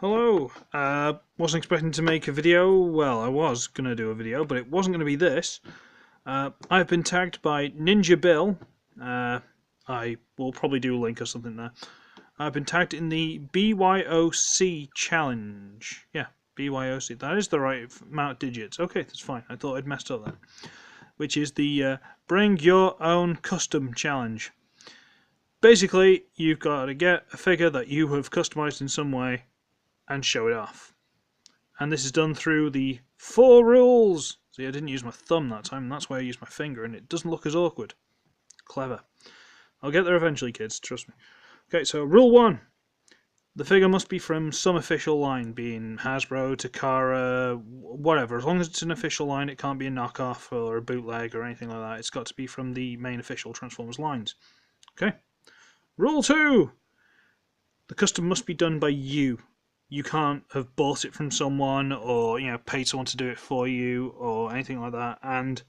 Hello. Wasn't expecting to make a video. Well, I was gonna do a video, but it wasn't gonna be this. I've been tagged by NinjaBill. I will probably do a link or something there. I've been tagged in the BYOC challenge. Yeah, BYOC. That is the right amount of digits. Okay, that's fine. I thought I'd messed up then. Which is the Bring Your Own Custom challenge. Basically, you've got to get a figure that you have customized in some way and show it off. And this is done through the 4 rules. See, I didn't use my thumb that time, and that's why I used my finger, and it doesn't look as awkward. Clever. I'll get there eventually, kids, trust me. Okay, so rule 1. The figure must be from some official line, being Hasbro, Takara, whatever. As long as it's an official line, it can't be a knockoff or a bootleg or anything like that. It's got to be from the main official Transformers lines. Okay. Rule 2. The custom must be done by you. You can't have bought it from someone or, paid someone to do it for you or anything like that. And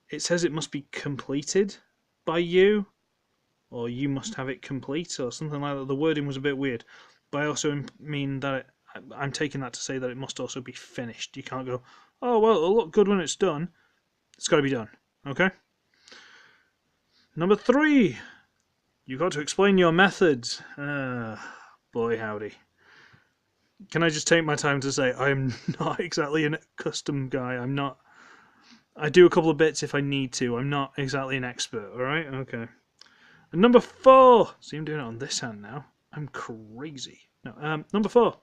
it says it must be completed by you, or you must have it complete, or something like that. The wording was a bit weird, but I also mean that I'm taking that to say that it must also be finished. You can't go, oh, well, it'll look good when it's done. It's got to be done, okay? Number 3, you've got to explain your methods. Boy howdy. Can I just take my time to say I'm not exactly a custom guy. I'm not. I do a couple of bits if I need to. I'm not exactly an expert, alright? Okay. And number 4. See, I'm doing it on this hand now. I'm crazy. No, number 4.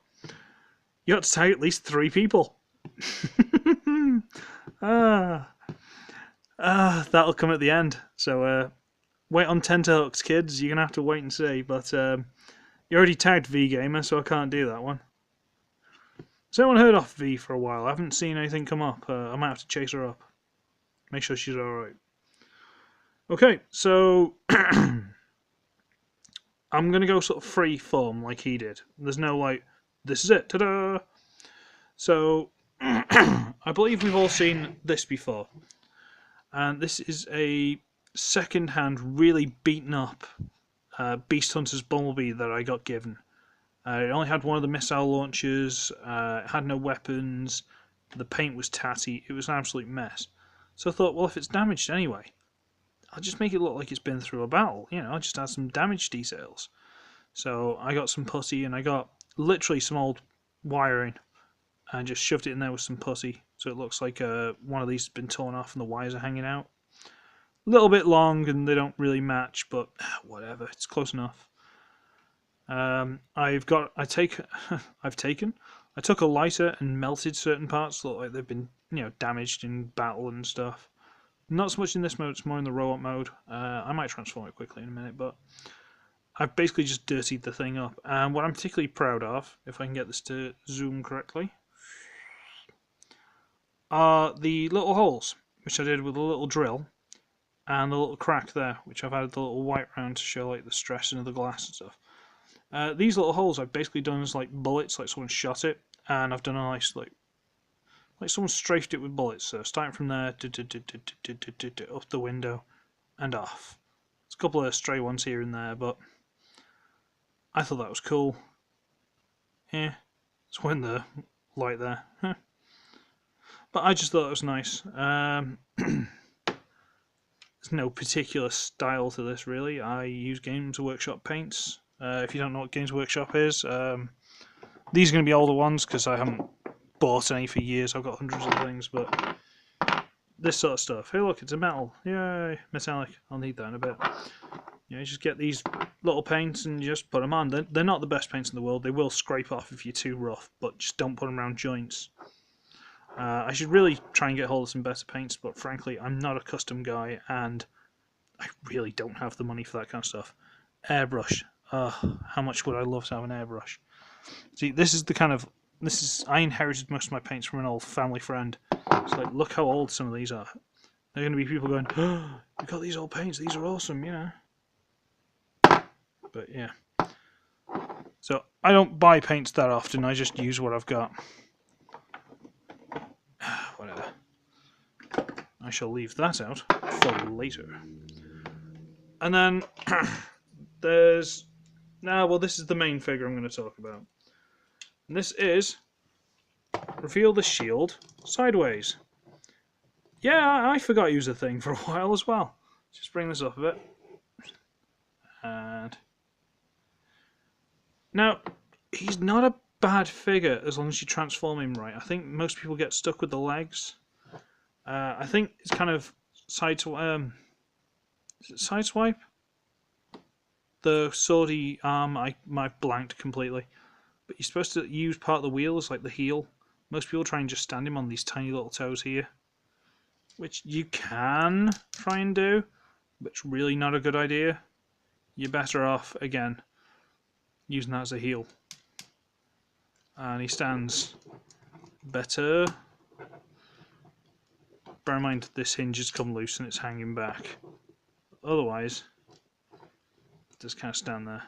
You got to tag at least 3 people. That'll come at the end. So, wait on tenterhooks, kids. You're going to have to wait and see. But, you already tagged V-Gamer, so I can't do that one. Has anyone heard of V for a while? I haven't seen anything come up. I might have to chase her up. Make sure she's alright. Okay, so I'm going to go sort of free form like he did. There's no like, this is it, ta-da! So, I believe we've all seen this before. And this is a second-hand, really beaten up Beast Hunter's Bumblebee that I got given. It only had one of the missile launchers, it had no weapons, the paint was tatty, it was an absolute mess. So I thought, well, if it's damaged anyway, I'll just make it look like it's been through a battle, I'll just add some damage details. So I got some putty, and I got literally some old wiring, and just shoved it in there with some putty, so it looks like one of these has been torn off and the wires are hanging out. A little bit long, and they don't really match, but whatever, it's close enough. I took a lighter and melted certain parts, look like they've been, damaged in battle and stuff. Not so much in this mode, it's more in the robot mode. I might transform it quickly in a minute, but I've basically just dirtied the thing up. And what I'm particularly proud of, if I can get this to zoom correctly, are the little holes, which I did with a little drill, and the little crack there, which I've added the little white round to show like the stress into the glass and stuff. These little holes I've basically done as like bullets, like someone shot it, and I've done a nice like someone strafed it with bullets. So starting from there, up the window, and off. There's a couple of stray ones here and there, but I thought that was cool. Yeah, it's when the light there. But I just thought it was nice. There's no particular style to this really. I use Games Workshop paints. If you don't know what Games Workshop is, these are going to be older ones because I haven't bought any for years. I've got hundreds of things, but this sort of stuff. Hey, look, it's a metal. Yay, metallic. I'll need that in a bit. You just get these little paints and just put them on. They're not the best paints in the world. They will scrape off if you're too rough, but just don't put them around joints. I should really try and get hold of some better paints, but frankly, I'm not a custom guy, and I really don't have the money for that kind of stuff. Airbrush. How much would I love to have an airbrush? See, I inherited most of my paints from an old family friend. It's like, look how old some of these are. There are going to be people going, oh, you've got these old paints, these are awesome, But yeah. So, I don't buy paints that often, I just use what I've got. Whatever. I shall leave that out for later. And then, there's... Well, this is the main figure I'm going to talk about. And this is reveal the shield sideways. Yeah, I forgot he was a thing for a while as well. Just bring this up a bit. And now, he's not a bad figure as long as you transform him right. I think most people get stuck with the legs. I think it's kind of sideswipe. The swordy arm, I blanked completely. But you're supposed to use part of the wheel as like the heel. Most people try and just stand him on these tiny little toes here, which you can try and do, but it's really not a good idea. You're better off, again, using that as a heel. And he stands better. Bear in mind this hinge has come loose and it's hanging back. Otherwise, just kind of stand there.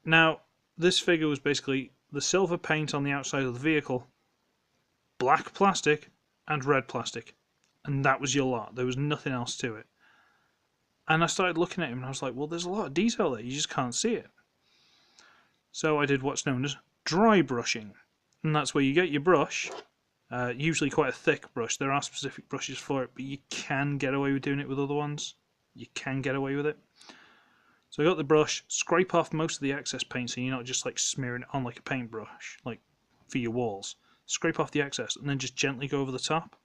Now, this figure was basically the silver paint on the outside of the vehicle, black plastic, and red plastic. And that was your lot. There was nothing else to it. And I started looking at him and I was like, well, there's a lot of detail there. You just can't see it. So I did what's known as dry brushing. And that's where you get your brush, usually quite a thick brush. There are specific brushes for it, but you can get away with doing it with other ones. You can get away with it. So I got the brush, scrape off most of the excess paint so you're not just like smearing it on like a paintbrush, like for your walls. Scrape off the excess and then just gently go over the top.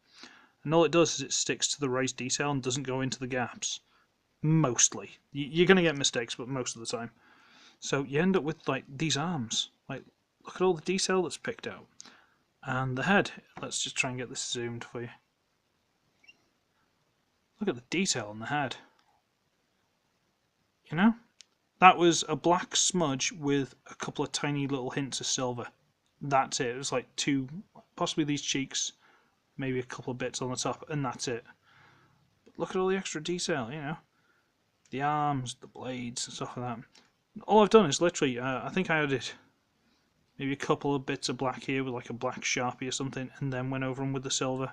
And all it does is it sticks to the raised detail and doesn't go into the gaps. Mostly. You're going to get mistakes, but most of the time. So you end up with like these arms. Like, look at all the detail that's picked out. And the head. Let's just try and get this zoomed for you. Look at the detail on the head. You know? That was a black smudge with a couple of tiny little hints of silver. That's it. It was like two, possibly these cheeks, maybe a couple of bits on the top, and that's it. But look at all the extra detail, you know? The arms, the blades, and stuff like that. All I've done is literally, I think I added maybe a couple of bits of black here with like a black Sharpie or something, and then went over them with the silver.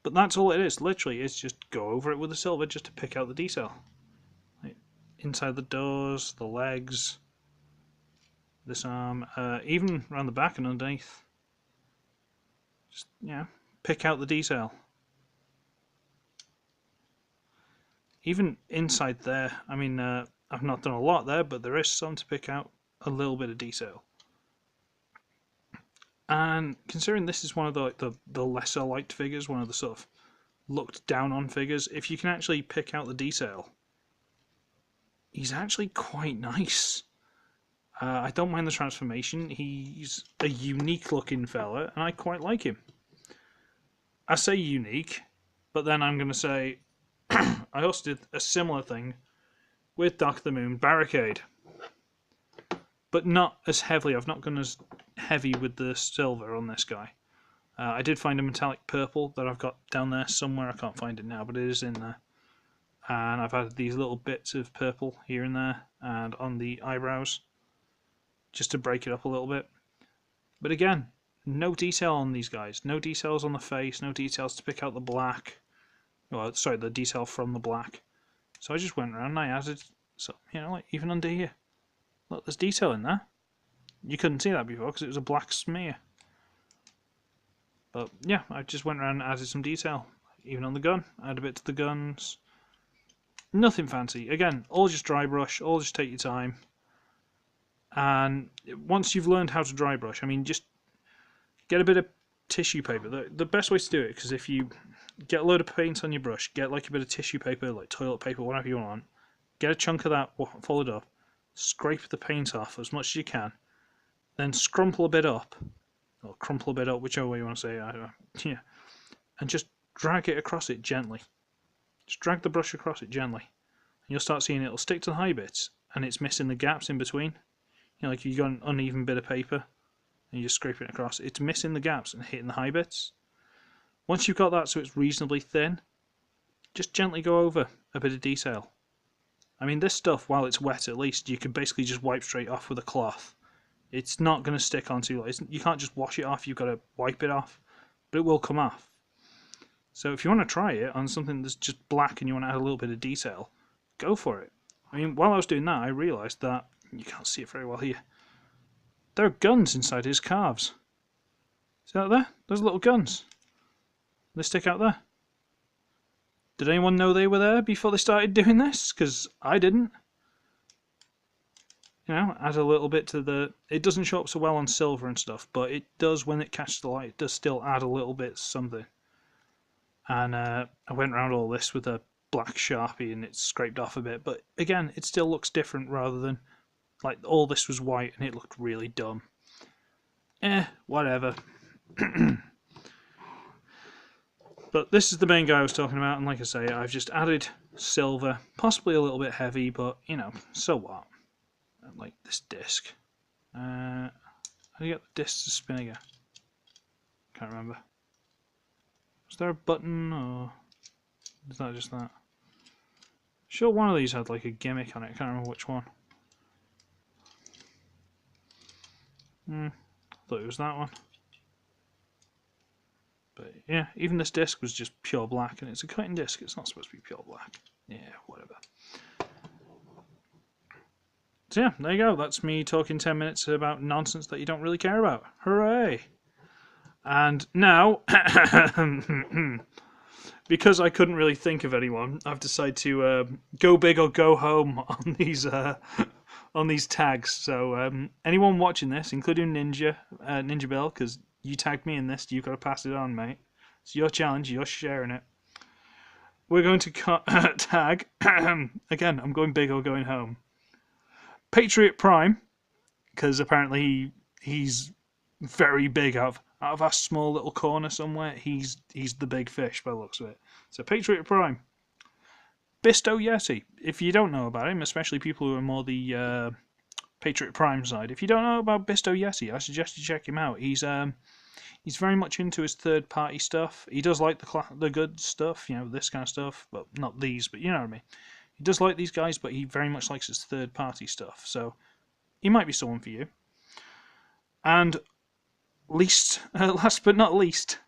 But that's all it is, literally, it's just go over it with the silver just to pick out the detail. Like inside the doors, the legs, this arm, even around the back and underneath. Just, you know, pick out the detail. Even inside there, I mean, I've not done a lot there, but there is some to pick out a little bit of detail. And considering this is one of the lesser liked figures, one of the sort of looked down on figures, if you can actually pick out the detail, he's actually quite nice. I don't mind the transformation. He's a unique looking fella, and I quite like him. I say unique, but then I'm going to say I also did a similar thing with Dark of the Moon Barricade. But not as heavily. I've not gone as heavy with the silver on this guy. I did find a metallic purple that I've got down there somewhere. I can't find it now, but it is in there. And I've added these little bits of purple here and there and on the eyebrows just to break it up a little bit. But again, no detail on these guys. No details on the face, no details to pick out the black. Well, sorry, the detail from the black. So I just went around and I added, so, you know, like even under here. Look, there's detail in there. You couldn't see that before because it was a black smear. But yeah, I just went around and added some detail. Even on the gun, add a bit to the guns. Nothing fancy. Again, all just dry brush, all just take your time. And once you've learned how to dry brush, I mean, just get a bit of tissue paper. The best way to do it, because if you get a load of paint on your brush, get like a bit of tissue paper, like toilet paper, whatever you want, get a chunk of that folded up, scrape the paint off as much as you can, then scrumple a bit up, or crumple a bit up, whichever way you want to say it, yeah, and just drag it across it gently. Just drag the brush across it gently, and you'll start seeing it'll stick to the high bits, and it's missing the gaps in between. You know, like you've got an uneven bit of paper, and you just scrape it across, it's missing the gaps and hitting the high bits. Once you've got that so it's reasonably thin, just gently go over a bit of detail. I mean, this stuff, while it's wet at least, you can basically just wipe straight off with a cloth. It's not going to stick onto you. You can't just wash it off, you've got to wipe it off, but it will come off. So if you want to try it on something that's just black and you want to add a little bit of detail, go for it. I mean, while I was doing that, I realised that you can't see it very well here. There are guns inside his calves. See that there? Those little guns. They stick out there. Did anyone know they were there before they started doing this? Because I didn't. You know, add a little bit to the... It doesn't show up so well on silver and stuff, but it does when it catches the light. It does still add a little bit something. And I went around all this with a black Sharpie and it scraped off a bit. But again, it still looks different rather than... Like, all this was white and it looked really dumb. Whatever. But this is the main guy I was talking about, and like I say, I've just added silver, possibly a little bit heavy, but, you know, so what? Like this disc. How do you get the disc to spin again? Can't remember. Was there a button, or is that just that? Sure, one of these had like a gimmick on it, I can't remember which one. I thought it was that one. But yeah, even this disc was just pure black, and it's a cutting disc, it's not supposed to be pure black. Yeah, whatever. So yeah, there you go, that's me talking 10 minutes about nonsense that you don't really care about. Hooray! And now, because I couldn't really think of anyone, I've decided to go big or go home on these tags. So anyone watching this, including NinjaBill, because you tagged me in this, you've got to pass it on, mate. It's your challenge, you're sharing it. We're going to tag, again, I'm going big or going home. Patriot Prime, because apparently he's very big out of our small little corner somewhere. He's the big fish by the looks of it. So Patriot Prime. Bisto Yeti. If you don't know about him, especially people who are more the Patriot Prime side, if you don't know about Bisto Yeti, I suggest you check him out. He's very much into his third-party stuff. He does like the good stuff, you know, this kind of stuff. Well, not these, but you know what I mean. He does like these guys, but he very much likes his third-party stuff. So he might be someone for you. And last but not least,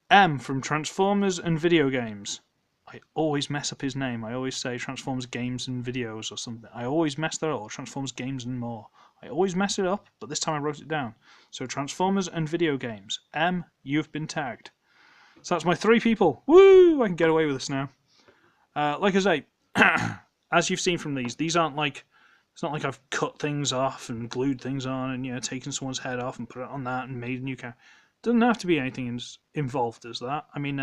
M from Transformers and Video Games. I always mess up his name. I always say Transformers Games and Videos or something. I always mess that up. Transformers Games and More. I always mess it up, but this time I wrote it down. So Transformers and Video Games. M, you've been tagged. So that's my 3 people. Woo! I can get away with this now. Like I say, as you've seen from these aren't like... It's not like I've cut things off and glued things on and, you know, taken someone's head off and put it on that and made a new character. Doesn't have to be anything as involved as that. I mean,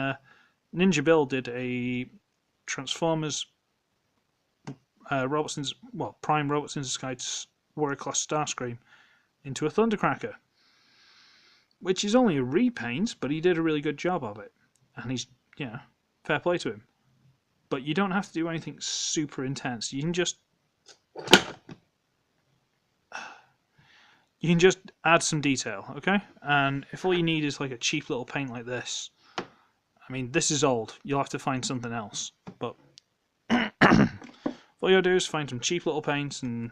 NinjaBill did a Transformers Prime Robots in the Sky Warrior Class Starscream into a Thundercracker, which is only a repaint, but he did a really good job of it. And he's, you know, fair play to him. But you don't have to do anything super intense. You can just add some detail, okay? And if all you need is like a cheap little paint like this, I mean, this is old. You'll have to find something else. But all you gotta do is find some cheap little paints and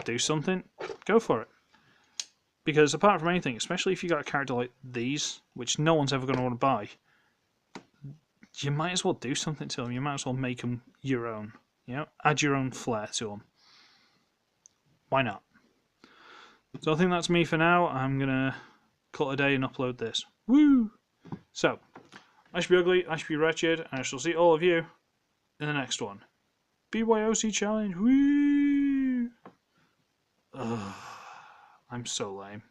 do something. Go for it. Because apart from anything, especially if you got a character like these, which no one's ever going to want to buy, you might as well do something to them. You might as well make them your own. You know, add your own flair to them. Why not? So I think that's me for now. I'm going to call it a day and upload this. Woo! So, I should be ugly, I should be wretched, and I shall see all of you in the next one. BYOC challenge. Woo! Ugh, I'm so lame.